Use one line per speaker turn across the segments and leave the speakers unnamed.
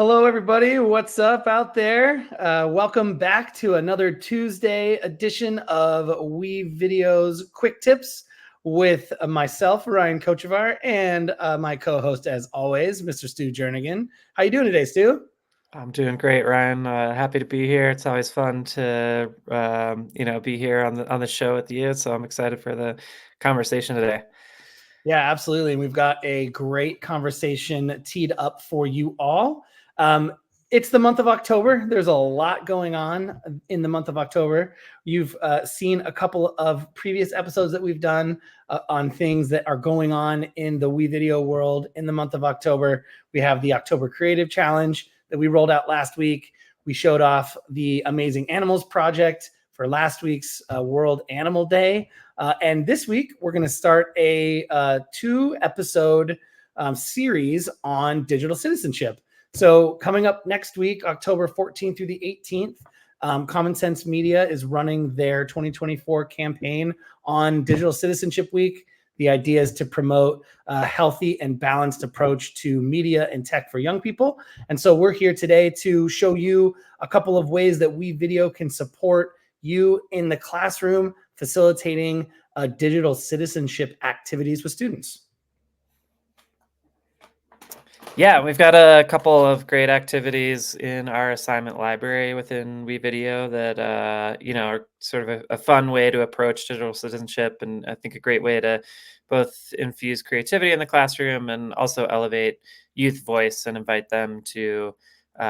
Hello, everybody. What's up out there? Welcome back to another Tuesday edition of WeVideo's Quick Tips with myself, Ryan Kochevar, and my co-host, as always, Mr. Stu Jernigan. How you doing today, Stu?
I'm doing great, Ryan. Happy to be here. It's always fun to be here on the show with you. So I'm excited for the conversation today.
Yeah, absolutely. And we've got a great conversation teed up for you all. It's the month of October. There's a lot going on in the month of October. You've seen a couple of previous episodes that we've done on things that are going on in the WeVideo world in the month of October. We have the October Creative Challenge that we rolled out last week. We showed off the Amazing Animals Project for last week's World Animal Day. And this week, we're going to start a 2-episode series on digital citizenship. So coming up next week, October 14th through the 18th, Common Sense Media is running their 2024 campaign on Digital Citizenship Week. The idea is to promote a healthy and balanced approach to media and tech for young people. And so we're here today to show you a couple of ways that WeVideo can support you in the classroom, facilitating digital citizenship activities with students.
Yeah, we've got a couple of great activities in our assignment library within WeVideo that are sort of a fun way to approach digital citizenship, and I think a great way to both infuse creativity in the classroom and also elevate youth voice and invite them to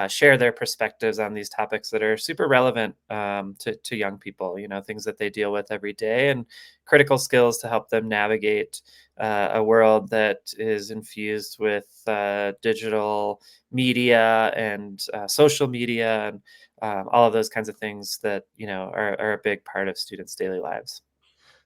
share their perspectives on these topics that are super relevant to young people. Things that they deal with every day and critical skills to help them navigate a world that is infused with digital media and social media and all of those kinds of things that are a big part of students' daily lives.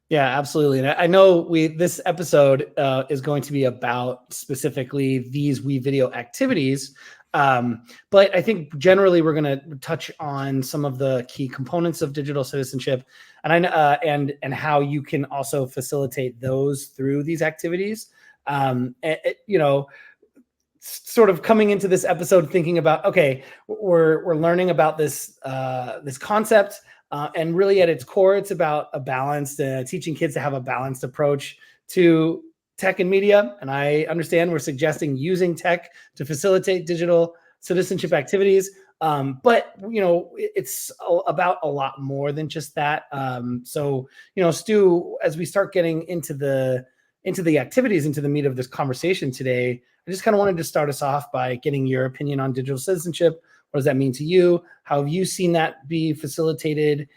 Yeah, absolutely. And I know this episode is going to be about specifically these WeVideo activities. But I think generally we're going to touch on some of the key components of digital citizenship, and and how you can also facilitate those through these activities. Sort of coming into this episode thinking about, okay, we're learning about this concept. And really at its core, it's about a balanced, teaching kids to have a balanced approach to tech and media. And I understand we're suggesting using tech to facilitate digital citizenship activities. But, it's about a lot more than just that. So, Stu, as we start getting into the activities, into the meat of this conversation today, I just kind of wanted to start us off by getting your opinion on digital citizenship. What does that mean to you? How have you seen that be facilitated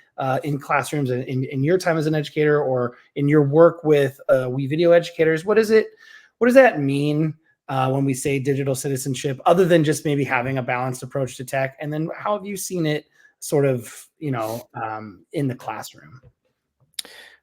in classrooms in your time as an educator, or in your work with WeVideo educators? What does that mean when we say digital citizenship, other than just maybe having a balanced approach to tech? And then how have you seen it sort of, in the classroom?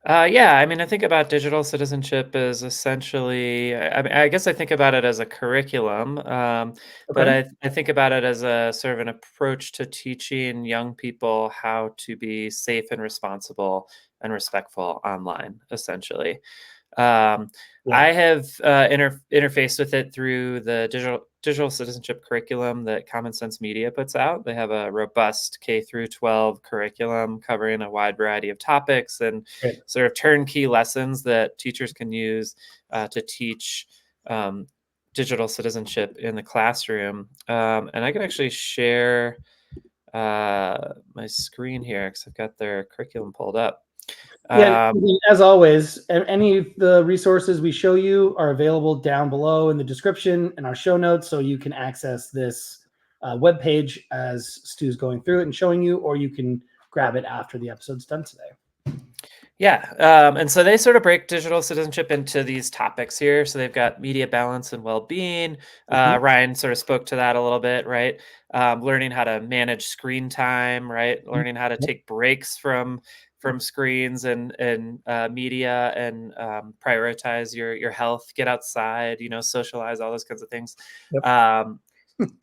I think about digital citizenship as essentially, I guess I think about it as a curriculum, but
Okay.
I think about it as a sort of an approach to teaching young people how to be safe and responsible and respectful online, essentially. Um,
Yeah.
I have interfaced with it through the digital citizenship curriculum that Common Sense Media puts out. They have a robust K through 12 curriculum covering a wide variety of topics and
Great.
sort of turnkey lessons that teachers can use to teach digital citizenship in the classroom. And I can actually share my screen here because I've got their curriculum pulled up.
Yeah,
Um,
as always, any of the resources we show you are available down below in the description and our show notes, so you can access this web page as Stu's going through it and showing you, or you can grab it after the episode's done today.
Yeah, and so they sort of break digital citizenship into these topics here. So they've got media balance and well-being.
Mhm.
Ryan sort of spoke to that a little bit, right? Learning how to manage screen time, right? Learning how to
Yep.
take breaks from screens and media and prioritize your health, get outside, socialize, all those kinds of things.
Yep.
Um,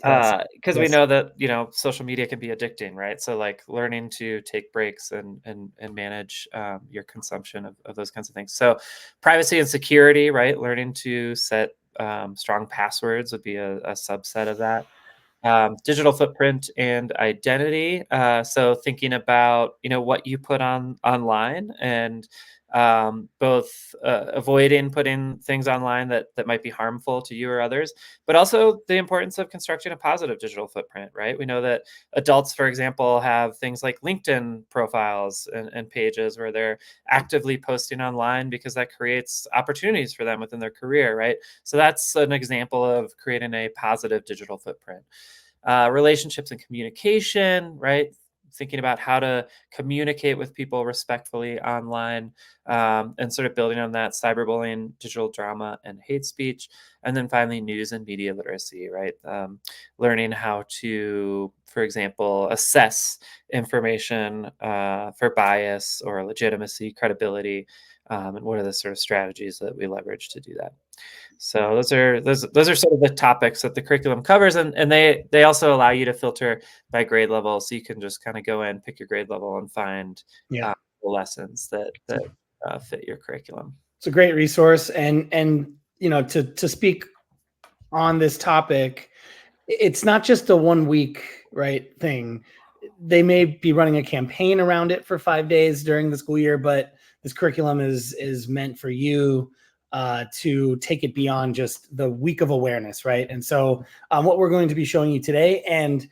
Pause.
because we
Yes.
know that social media can be addicting, right? So like learning to take breaks and manage your consumption of those kinds of things. So privacy and security, right? Learning to set strong passwords would be a subset of that. Digital footprint and identity. So thinking about, what you put online, and both avoiding putting things online that might be harmful to you or others, but also the importance of constructing a positive digital footprint, right? We know that adults, for example, have things like LinkedIn profiles and pages where they're actively posting online because that creates opportunities for them within their career, right? So that's an example of creating a positive digital footprint. Relationships and communication, right? Thinking about how to communicate with people respectfully online, and sort of building on that: cyberbullying, digital drama, and hate speech. And then finally, news and media literacy, right? Learning how to, for example, assess information for bias or legitimacy, credibility, and what are the sort of strategies that we leverage to do that. So those are sort of the topics that the curriculum covers, and they also allow you to filter by grade level, so you can just kind of go in, pick your grade level, and find
Yeah.
the lessons that fit your curriculum.
It's a great resource, and to speak on this topic, it's not just a 1 week, right, thing. They may be running a campaign around it for 5 days during the school year, but this curriculum is meant for you to take it beyond just the week of awareness, right? And so what we're going to be showing you today, and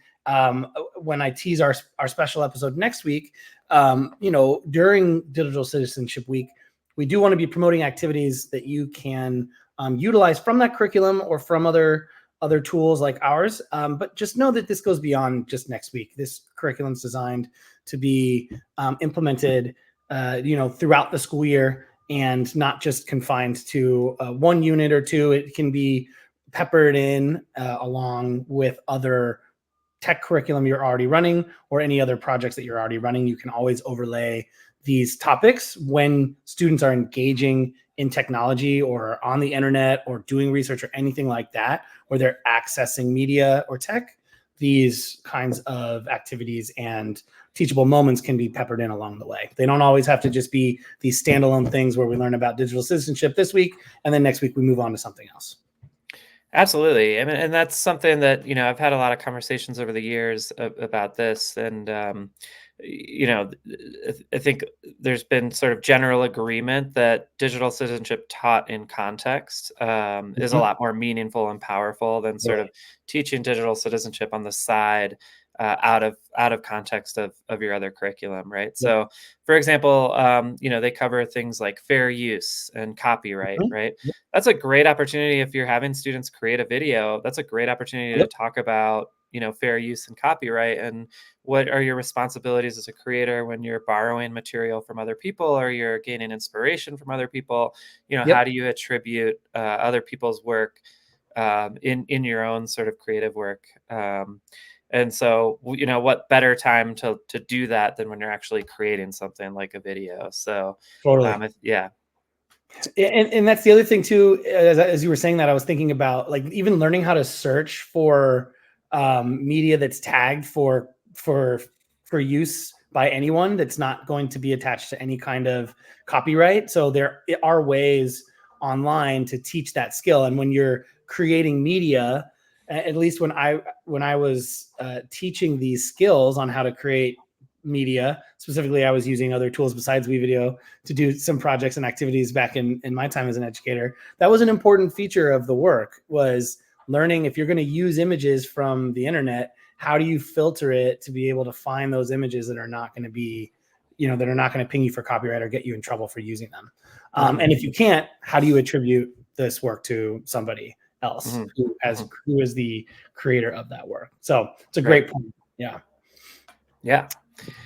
when I tease our special episode next week, during Digital Citizenship Week, we do want to be promoting activities that you can utilize from that curriculum or from other tools like ours. But just know that this goes beyond just next week. This curriculum is designed to be implemented, throughout the school year, and not just confined to one unit or two. It can be peppered in along with other tech curriculum you're already running, or any other projects that you're already running. You can always overlay these topics when students are engaging in technology or on the internet or doing research or anything like that, where they're accessing media or tech. These kinds of activities and teachable moments can be peppered in along the way. They don't always have to just be these standalone things where we learn about digital citizenship this week, and then next week we move on to something else.
Absolutely. I mean, and that's something that, I've had a lot of conversations over the years about this. And, I think there's been sort of general agreement that digital citizenship taught in context is a lot more meaningful and powerful than sort of teaching digital citizenship on the side, out of context of your other curriculum, right? So, for example, they cover things like fair use and copyright, right? That's a great opportunity if you're having students create a video. That's a great opportunity to talk about, fair use and copyright, and what are your responsibilities as a creator when you're borrowing material from other people or you're gaining inspiration from other people. How do you attribute other people's work in your own sort of creative work? And so, what better time to do that than when you're actually creating something like a video? So,
Totally.
yeah.
And that's the other thing too, as you were saying that, I was thinking about, like, even learning how to search for media that's tagged for use by anyone, that's not going to be attached to any kind of copyright. So there are ways online to teach that skill. And when you're creating media, at least when I was teaching these skills on how to create media, specifically, I was using other tools besides WeVideo to do some projects and activities back in my time as an educator. That was an important feature of the work, was learning, if you're going to use images from the internet, how do you filter it to be able to find those images that are not going to be, that are not going to ping you for copyright or get you in trouble for using them. And if you can't, how do you attribute this work to somebody else who is the creator of that work? So it's a great point. Yeah.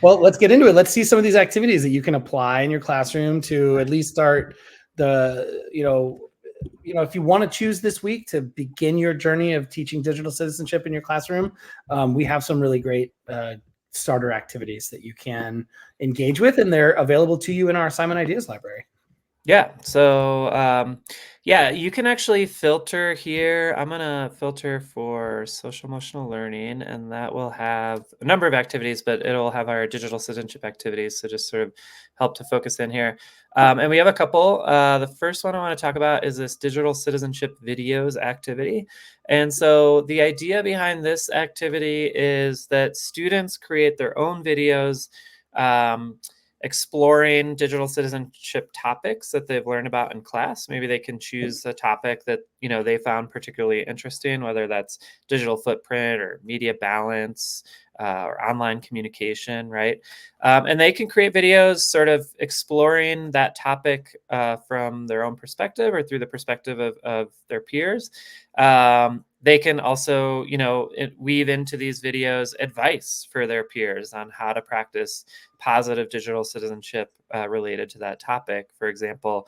Well, let's get into it. Let's see some of these activities that you can apply in your classroom to at least start the, if you want to choose this week to begin your journey of teaching digital citizenship in your classroom, we have some really great starter activities that you can engage with, and they're available to you in our assignment ideas library.
Yeah. So, yeah, you can actually filter here. I'm gonna filter for social emotional learning, and that will have a number of activities, but it'll have our digital citizenship activities. So just sort of help to focus in here. And we have a couple. The first one I want to talk about is this digital citizenship videos activity. And so the idea behind this activity is that students create their own videos. Um, Exploring digital citizenship topics that they've learned about in class. Maybe they can choose a topic that they found particularly interesting, whether that's digital footprint or media balance or online communication, right? And they can create videos sort of exploring that topic from their own perspective or through the perspective of their peers. They can also, weave into these videos advice for their peers on how to practice positive digital citizenship related to that topic. For example,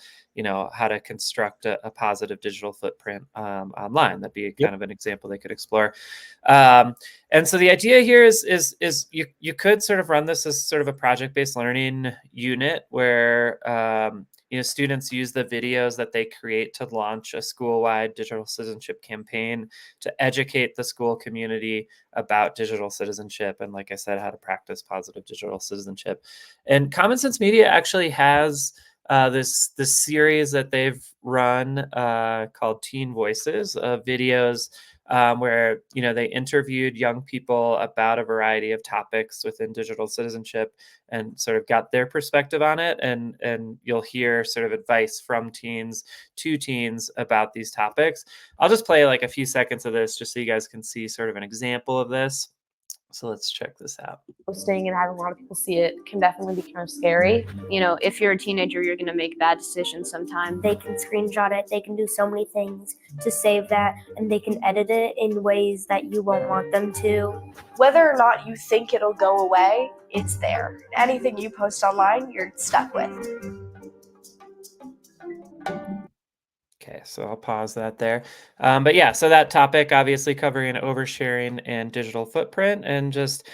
how to construct a positive digital footprint online. That'd be
Yep.
kind of an example they could explore. Um, and so the idea here is you could sort of run this as sort of a project-based learning unit where students use the videos that they create to launch a school-wide digital citizenship campaign to educate the school community about digital citizenship and, like I said, how to practice positive digital citizenship. And Common Sense Media actually has this series that they've run called Teen Voices of videos where they interviewed young people about a variety of topics within digital citizenship and sort of got their perspective on it. And you'll hear sort of advice from teens to teens about these topics. I'll just play like a few seconds of this just so you guys can see sort of an example of this. So let's check this out.
Posting and having a lot of people see it can definitely be kind of scary. You know, if you're a teenager, you're going to make bad decisions sometimes.
They can screenshot it, they can do so many things to save that, and they can edit it in ways that you won't want them to.
Whether or not you think it'll go away, it's there. Anything you post online, you're stuck with.
Okay, so I'll pause that there. But yeah, so that topic obviously covering oversharing and digital footprint and just,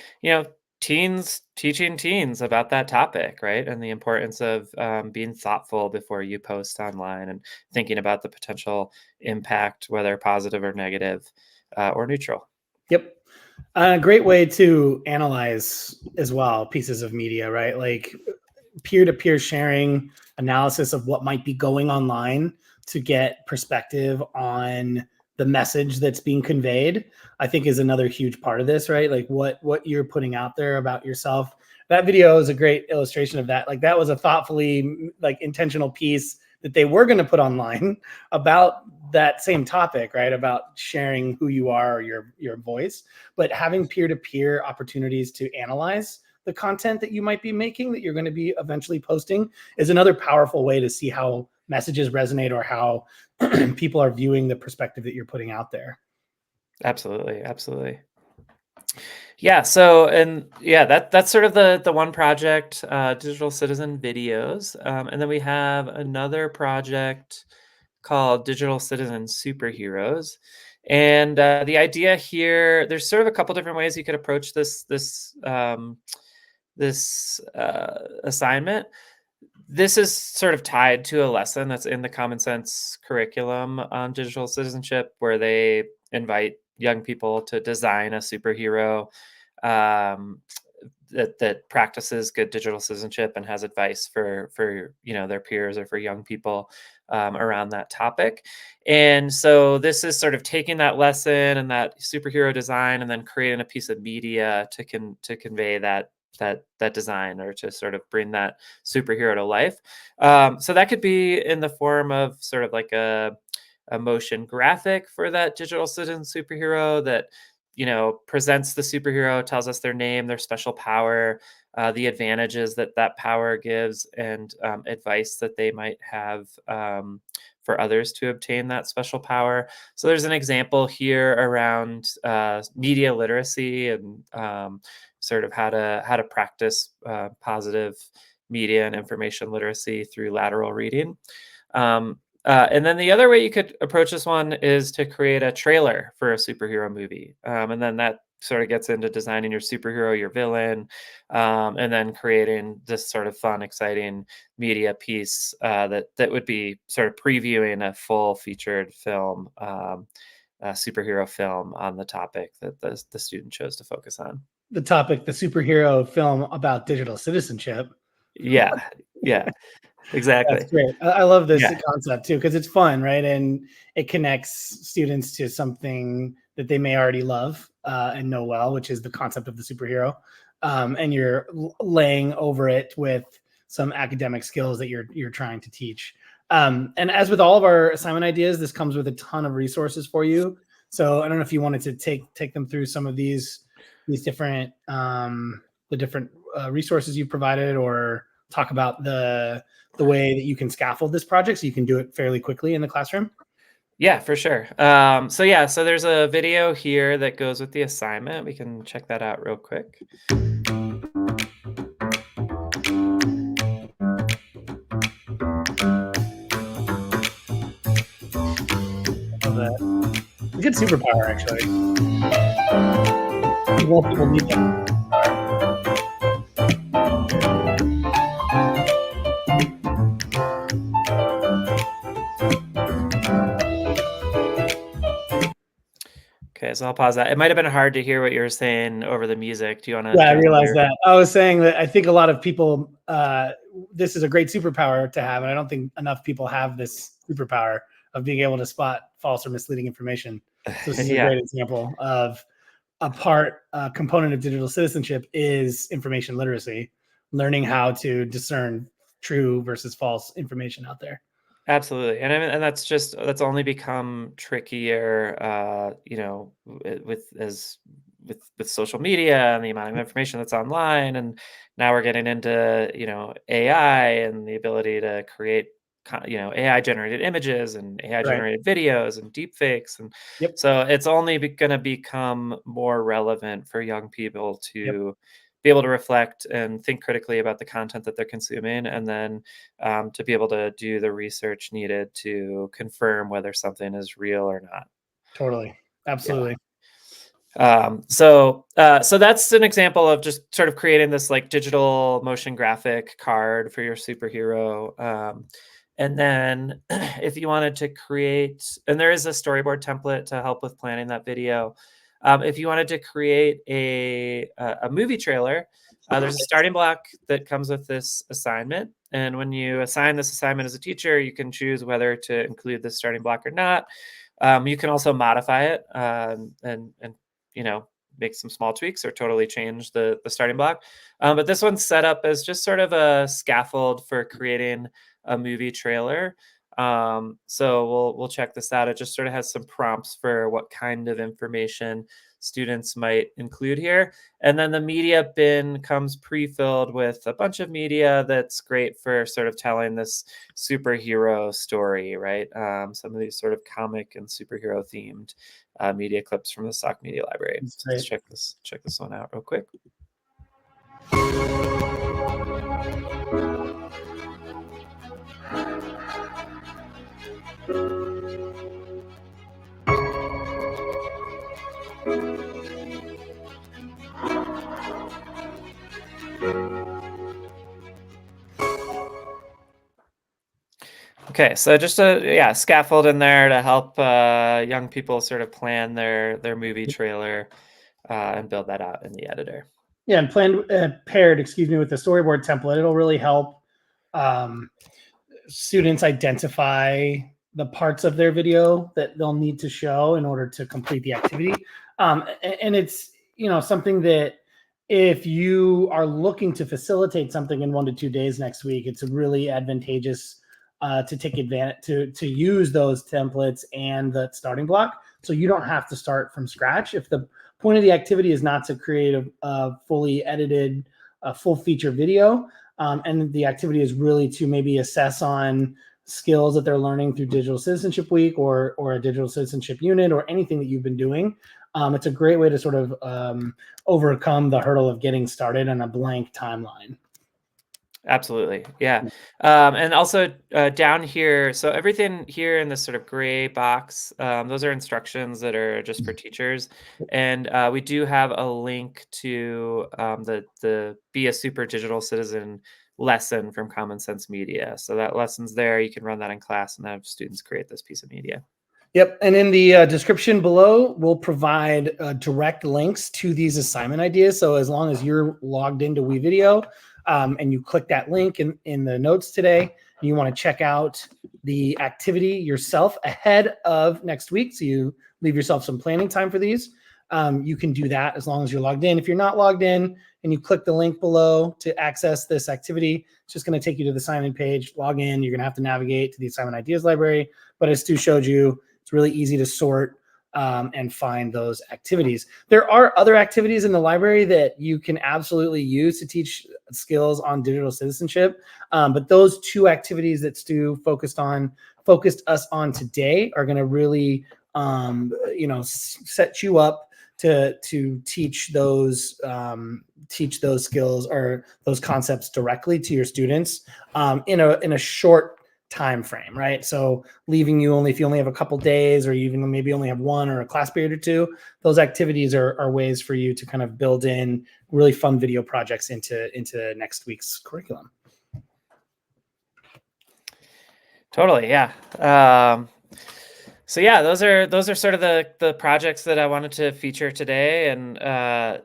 teens teaching teens about that topic, right? And the importance of being thoughtful before you post online and thinking about the potential impact, whether positive or negative or neutral.
Yep. A great way to analyze as well pieces of media, right? Like peer-to-peer sharing, analysis of what might be going online to get perspective on the message that's being conveyed, I think is another huge part of this, right? Like what you're putting out there about yourself. That video is a great illustration of that. Like that was a thoughtfully intentional piece that they were going to put online about that same topic, right? About sharing who you are or your voice, but having peer-to-peer opportunities to analyze the content that you might be making that you're going to be eventually posting is another powerful way to see how messages resonate or how people are viewing the perspective that you're putting out there.
Absolutely. Absolutely. Yeah. So, and yeah, that's sort of the one project, Digital Citizen Videos. And then we have another project called Digital Citizen Superheroes. And the idea here, there's sort of a couple different ways you could approach this assignment. This is sort of tied to a lesson that's in the Common Sense curriculum on digital citizenship, where they invite young people to design a superhero um, that practices good digital citizenship and has advice for their peers or for young people around that topic. And so this is sort of taking that lesson and that superhero design and then creating a piece of media to convey that design or to sort of bring that superhero to life. So that could be in the form of sort of like a motion graphic for that digital citizen superhero that presents the superhero, tells us their name, their special power, the advantages that power gives, and advice that they might have for others to obtain that special power. So there's an example here around media literacy and sort of how to practice positive media and information literacy through lateral reading. And then the other way you could approach this one is to create a trailer for a superhero movie. And then sort of gets into designing your superhero, your villain, and then creating this sort of fun, exciting media piece that would be sort of previewing a full featured film, superhero film on the topic that the student chose to focus on.
The topic, the superhero film about digital citizenship.
Yeah, yeah, exactly.
That's great. I love this
Yeah.
concept too, because it's fun, right? And it connects students to something that they may already love and know well, which is the concept of the superhero. And you're laying over it with some academic skills that you're trying to teach. And as with all of our assignment ideas, this comes with a ton of resources for you. So I don't know if you wanted to take them through some of these different the different resources you provided, or talk about the way that you can scaffold this project so you can do it fairly quickly in the classroom.
Yeah, for sure. So there's a video here that goes with the assignment. We can check that out real quick.
Love that. It's a good superpower, actually. More people need them.
Okay, so I'll pause that. It might have been hard to hear what you were saying over the music. Do you want to?
Yeah, I realized that. I was saying that I think a lot of people, this is a great superpower to have, and I don't think enough people have this superpower of being able to spot false or misleading information. So this is a great example of a component of digital citizenship is information literacy, learning how to discern true versus false information out there.
Absolutely, and I mean, and that's only become trickier, with social media and the amount of information that's online, and now we're getting into AI and the ability to create AI generated images and AI generated videos and deep fakes, and so it's only going to become more relevant for young people to be able to reflect and think critically about the content that they're consuming, and then to be able to do the research needed to confirm whether something is real or not.
Totally. Absolutely.
So that's an example of just sort of creating this like digital motion graphic card for your superhero. And then if you wanted to create, and there is a storyboard template to help with planning that video. If you wanted to create a movie trailer, there's a starting block that comes with this assignment. And when you assign this assignment as a teacher, you can choose whether to include this starting block or not. You can also modify it and make some small tweaks or totally change the starting block. But this one's set up as just sort of a scaffold for creating a movie trailer. So we'll check this out. It just sort of has some prompts for what kind of information students might include here. And then the media bin comes pre-filled with a bunch of media that's great for sort of telling this superhero story, right? Some of these sort of comic and superhero themed media clips from the Stock Media Library. Let's check this one out real quick. Okay, so just a scaffold in there to help young people sort of plan their movie trailer and build that out in the editor.
Yeah, and paired with the storyboard template, it'll really help students identify the parts of their video that they'll need to show in order to complete the activity. And it's something that if you are looking to facilitate something in 1 to 2 days next week, it's really advantageous to take advantage to use those templates and the starting block, so you don't have to start from scratch. If the point of the activity is not to create a fully edited, full feature video, and the activity is really to maybe assess on skills that they're learning through Digital Citizenship Week or a Digital Citizenship unit or anything that you've been doing, it's a great way to sort of overcome the hurdle of getting started on a blank timeline.
Absolutely. Yeah. And also down here, so everything here in this sort of gray box, those are instructions that are just for teachers. And we do have a link to the Be a Super Digital Citizen lesson from Common Sense Media. So that lesson's there. You can run that in class and have students create this piece of media.
Yep. And in the description below, we'll provide direct links to these assignment ideas. So as long as you're logged into WeVideo and you click that link in the notes today, and you want to check out the activity yourself ahead of next week, so you leave yourself some planning time for these, you can do that as long as you're logged in. If you're not logged in and you click the link below to access this activity, it's just going to take you to the sign-in page. Log in. You're going to have to navigate to the assignment ideas library. But as Stu showed you, it's really easy to sort and find those activities. There are other activities in the library that you can absolutely use to teach skills on digital citizenship. But those two activities that Stu focused us on today are going to really, set you up to teach those skills or those concepts directly to your students in a short time frame, right? So leaving you if you only have a couple days, or even maybe only have one or a class period or two, those activities are ways for you to kind of build in really fun video projects into next week's curriculum.
Totally, yeah. So yeah, those are sort of the projects that I wanted to feature today, and I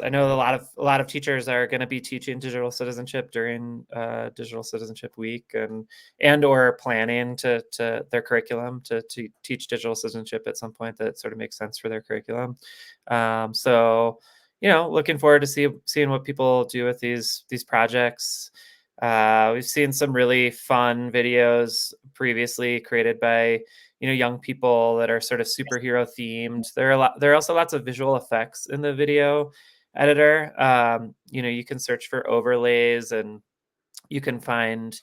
know a lot of teachers are going to be teaching digital citizenship during Digital Citizenship Week, and or planning to their curriculum to teach digital citizenship at some point that sort of makes sense for their curriculum. So looking forward to seeing what people do with these projects. We've seen some really fun videos previously created by young people that are sort of superhero themed. There are also lots of visual effects in the video editor. You can search for overlays, and you can find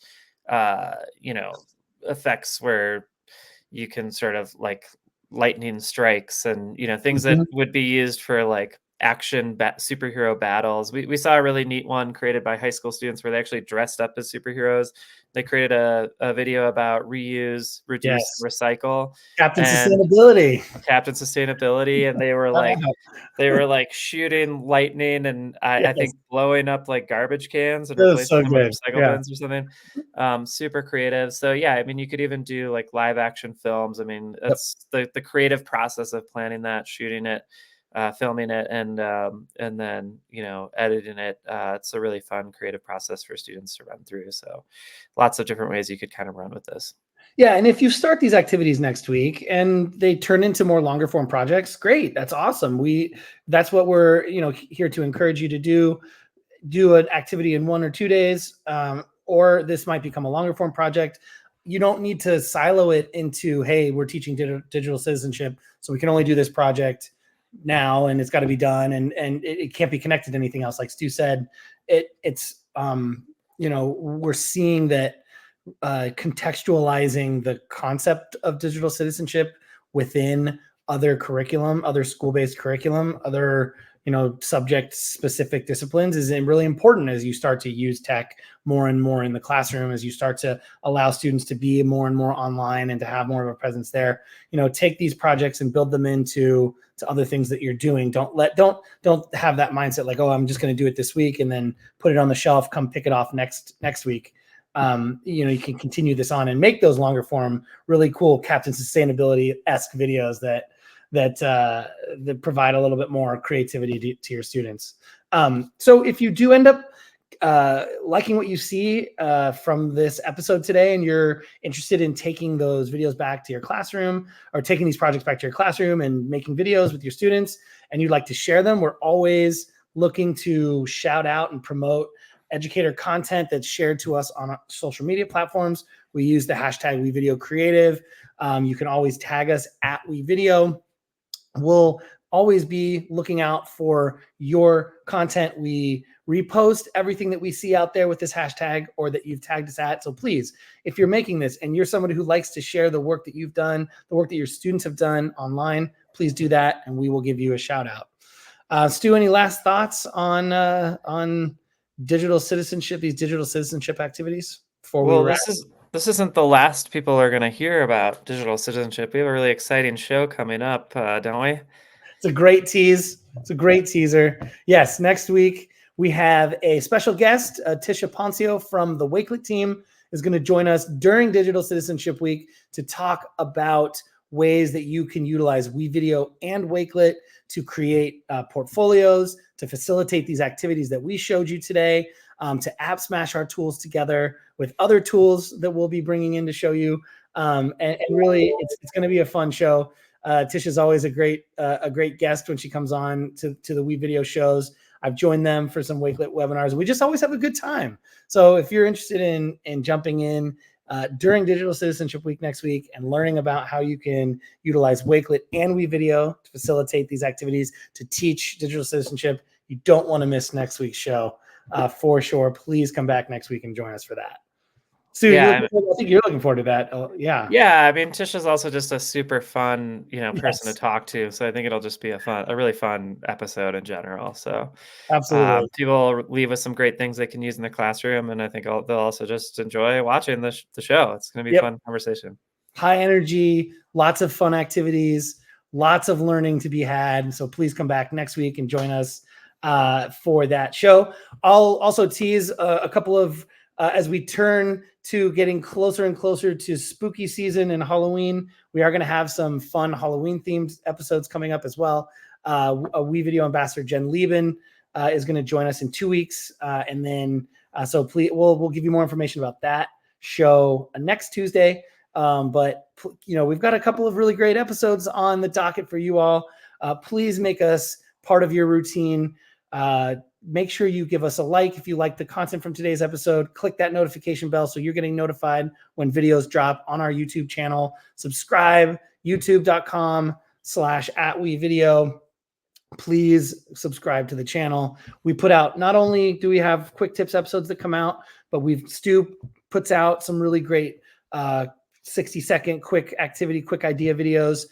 effects where you can sort of like lightning strikes and things that would be used for like action superhero battles. We saw a really neat one created by high school students where they actually dressed up as superheroes. They created a video about reuse, reduce, recycle.
Captain Sustainability.
And they were like shooting lightning and I think blowing up like garbage cans and replacing them with recycle bins or something. Super creative. So yeah, I mean, you could even do like live action films. I mean, that's the creative process of planning that, shooting it, filming it, and then editing it. It's a really fun creative process for students to run through. So lots of different ways you could kind of run with this.
Yeah, and if you start these activities next week and they turn into more longer form projects, great. That's awesome. That's what we're here to encourage you to do an activity in 1 or 2 days, or this might become a longer form project. You don't need to silo it into, hey, we're teaching digital citizenship, so we can only do this project now and it's got to be done, and it can't be connected to anything else. Like Stu said, it's we're seeing that contextualizing the concept of digital citizenship within other school-based curriculum, other subject-specific disciplines is really important as you start to use tech more and more in the classroom, as you start to allow students to be more and more online and to have more of a presence there. Take these projects and build them into other things that you're doing. Don't have that mindset like, oh, I'm just going to do it this week and then put it on the shelf, come pick it off next week. You can continue this on and make those longer form, really cool Captain Sustainability-esque videos that provide a little bit more creativity to your students. So if you do end up liking what you see from this episode today, and you're interested in taking those videos back to your classroom, or taking these projects back to your classroom and making videos with your students, and you'd like to share them, we're always looking to shout out and promote educator content that's shared to us on our social media platforms. We use the hashtag WeVideoCreative. You can always tag us at WeVideo. We'll always be looking out for your content. We repost everything that we see out there with this hashtag or that you've tagged us at. So please, if you're making this and you're somebody who likes to share the work that you've done, the work that your students have done online, please do that and we will give you a shout out. Stu, any last thoughts on digital citizenship, these digital citizenship activities before we
Well,
wrap?
this isn't the last people are going to hear about digital citizenship. We have a really exciting show coming up, don't we?
It's a great tease. It's a great teaser. Yes, next week we have a special guest, Tisha Poncio from the Wakelet team is going to join us during Digital Citizenship Week to talk about ways that you can utilize WeVideo and Wakelet to create portfolios, to facilitate these activities that we showed you today, to app smash our tools together with other tools that we'll be bringing in to show you. And really, it's going to be a fun show. Tisha's always a great guest when she comes on to the WeVideo shows. I've joined them for some Wakelet webinars. We just always have a good time. So if you're interested in jumping in during Digital Citizenship Week next week and learning about how you can utilize Wakelet and WeVideo to facilitate these activities to teach digital citizenship, you don't want to miss next week's show for sure. Please come back next week and join us for that. Stu,
Yeah,
I think you're looking forward to that. Yeah.
Yeah, I mean, Tisha's also just a super fun, person to talk to. So I think it'll just be a really fun episode in general. So
Absolutely.
people leave with some great things they can use in the classroom, and I think they'll also just enjoy watching the show. It's going to be a fun conversation.
High energy, lots of fun activities, lots of learning to be had. So please come back next week and join us for that show. I'll also tease a couple of as we turn to getting closer and closer to spooky season and Halloween, we are going to have some fun Halloween themed episodes coming up as well. A WeVideo ambassador, Jen Lieben, is going to join us in 2 weeks. And then, so please, we'll give you more information about that show next Tuesday. But we've got a couple of really great episodes on the docket for you all. Please make us part of your routine. Make sure you give us a like if you like the content from today's episode. Click that notification bell so you're getting notified when videos drop on our YouTube channel. Subscribe, youtube.com/@WeVideo. Please subscribe to the channel. We put out, not only do we have quick tips episodes that come out, but Stu puts out some really great 60-second quick activity, quick idea videos.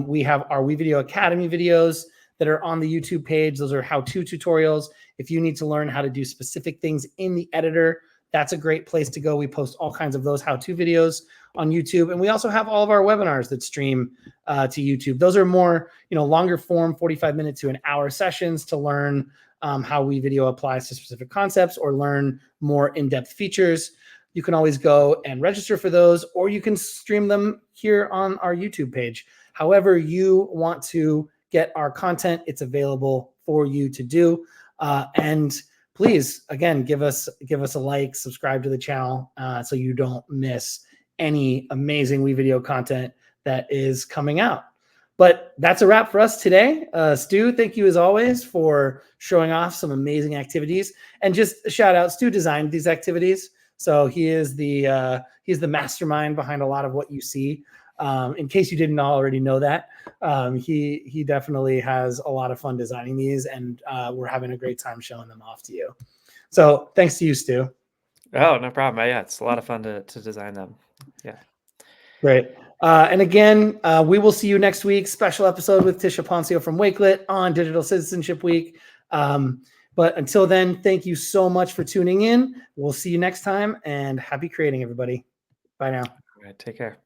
We have our WeVideo Academy videos that are on the YouTube page. Those are how-to tutorials. If you need to learn how to do specific things in the editor, that's a great place to go. We post all kinds of those how-to videos on YouTube. And we also have all of our webinars that stream to YouTube. Those are more, longer form, 45-minute to an hour sessions to learn how WeVideo applies to specific concepts or learn more in-depth features. You can always go and register for those, or you can stream them here on our YouTube page. However you want to get our content, it's available for you to do. And please, again, give us a like, subscribe to the channel so you don't miss any amazing WeVideo content that is coming out. But that's a wrap for us today. Stu, thank you as always for showing off some amazing activities. And just a shout out, Stu designed these activities. So he's the mastermind behind a lot of what you see. In case you didn't already know that, he definitely has a lot of fun designing these, and we're having a great time showing them off to you. So thanks to you, Stu.
Oh, no problem. Yeah, it's a lot of fun to design them. Yeah.
Great. And again, we will see you next week. Special episode with Tisha Poncio from Wakelet on Digital Citizenship Week. But until then, thank you so much for tuning in. We'll see you next time, and happy creating, everybody. Bye now.
All right, take care.